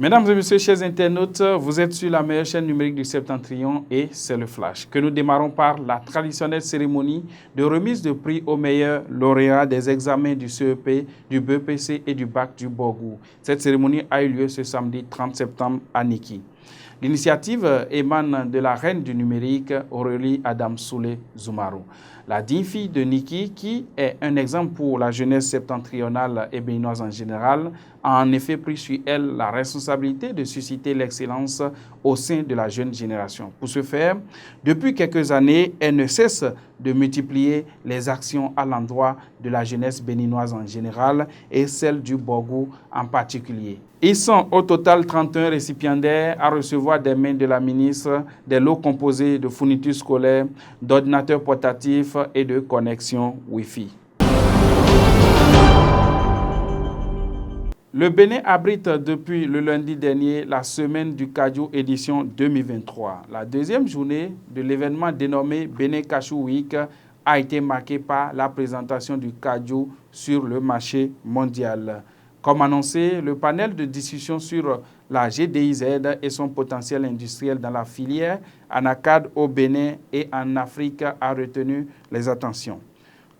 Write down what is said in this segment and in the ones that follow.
Mesdames et messieurs, chers internautes, vous êtes sur la meilleure chaîne numérique du Septentrion et c'est le Flash. Que nous démarrons par la traditionnelle cérémonie de remise de prix aux meilleurs lauréats des examens du CEP, du BEPC et du bac du Borgou. Cette cérémonie a eu lieu ce samedi 30 septembre à Niki. L'initiative émane de la reine du numérique, Aurélie Adam Soule Zoumarou. La digne fille de Niki, qui est un exemple pour la jeunesse septentrionale et béninoise en général, a en effet pris sur elle la responsabilité de susciter l'excellence au sein de la jeune génération. Pour ce faire, depuis quelques années, elle ne cesse de multiplier les actions à l'endroit de la jeunesse béninoise en général et celle du Borgou en particulier. Ils sont au total 31 récipiendaires à recevoir des mains de la ministre des lots composés de fournitures scolaires, d'ordinateurs portatifs et de connexions Wi-Fi. Le Bénin abrite depuis le lundi dernier la semaine du Kadiou édition 2023. La deuxième journée de l'événement dénommé Bénin Kachou Week a été marquée par la présentation du Kadiou sur le marché mondial. Comme annoncé, le panel de discussion sur la GDIZ et son potentiel industriel dans la filière anacarde au Bénin et en Afrique a retenu les attentions.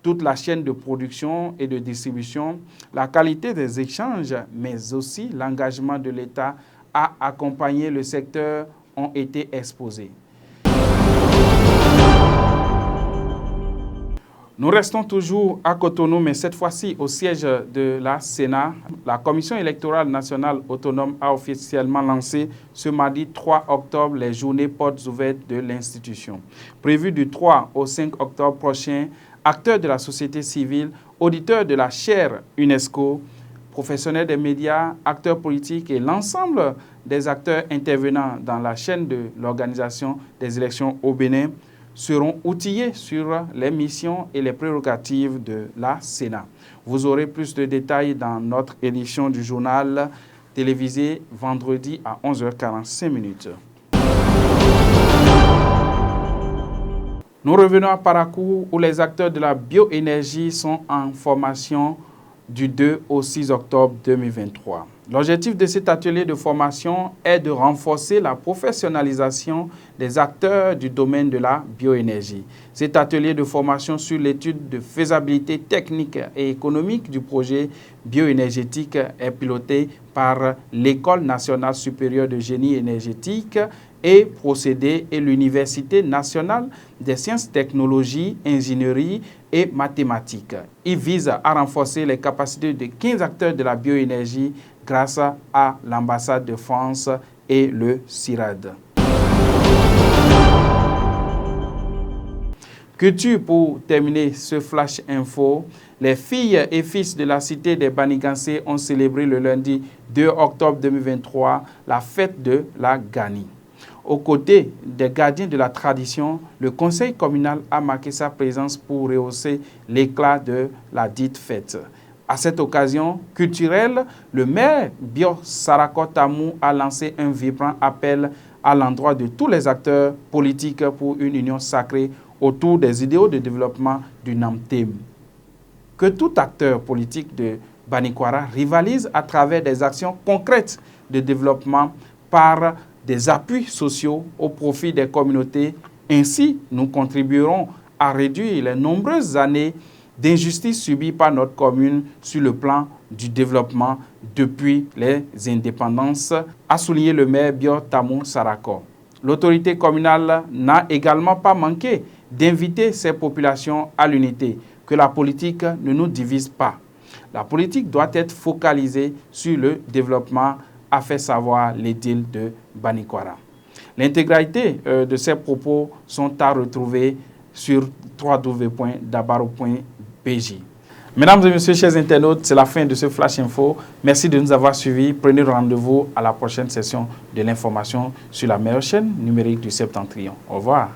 Toute la chaîne de production et de distribution, la qualité des échanges, mais aussi l'engagement de l'État à accompagner le secteur ont été exposés. Nous restons toujours à Cotonou, mais cette fois-ci au siège de la Sénat. La Commission électorale nationale autonome a officiellement lancé ce mardi 3 octobre les journées portes ouvertes de l'institution. Prévu du 3 au 5 octobre prochain, acteurs de la société civile, auditeurs de la chaire UNESCO, professionnels des médias, acteurs politiques et l'ensemble des acteurs intervenant dans la chaîne de l'organisation des élections au Bénin seront outillés sur les missions et les prérogatives de la Sénat. Vous aurez plus de détails dans notre édition du journal télévisé vendredi à 11h45. Nous revenons à Parakou où les acteurs de la bioénergie sont en formation du 2 au 6 octobre 2023. L'objectif de cet atelier de formation est de renforcer la professionnalisation des acteurs du domaine de la bioénergie. Cet atelier de formation sur l'étude de faisabilité technique et économique du projet bioénergétique est piloté par l'École nationale supérieure de génie énergétique et procédés et l'Université nationale des sciences, technologies, ingénierie et mathématiques. Il vise à renforcer les capacités de 15 acteurs de la bioénergie grâce à l'ambassade de France et le CIRAD. Culture pour terminer ce flash info. Les filles et fils de la cité des Banigansé ont célébré le lundi 2 octobre 2023 la fête de la Gani. Aux côtés des gardiens de la tradition, le conseil communal a marqué sa présence pour rehausser l'éclat de la dite fête. À cette occasion culturelle, le maire Bio Sarako Tamou a lancé un vibrant appel à l'endroit de tous les acteurs politiques pour une union sacrée autour des idéaux de développement du Namtem. Que tout acteur politique de Banikwara rivalise à travers des actions concrètes de développement par des appuis sociaux au profit des communautés. Ainsi, nous contribuerons à réduire les nombreuses années d'injustice subie par notre commune sur le plan du développement depuis les indépendances, a souligné le maire Bio Tamou Sarako. L'autorité communale n'a également pas manqué d'inviter ces populations à l'unité, que la politique ne nous divise pas. La politique doit être focalisée sur le développement, a fait savoir l'édile de Banikwara. L'intégralité de ces propos sont à retrouver sur www.dabaro.bj. Mesdames et messieurs, chers internautes, c'est la fin de ce Flash Info. Merci de nous avoir suivis. Prenez rendez-vous à la prochaine session de l'information sur la meilleure chaîne numérique du Septentrion. Au revoir.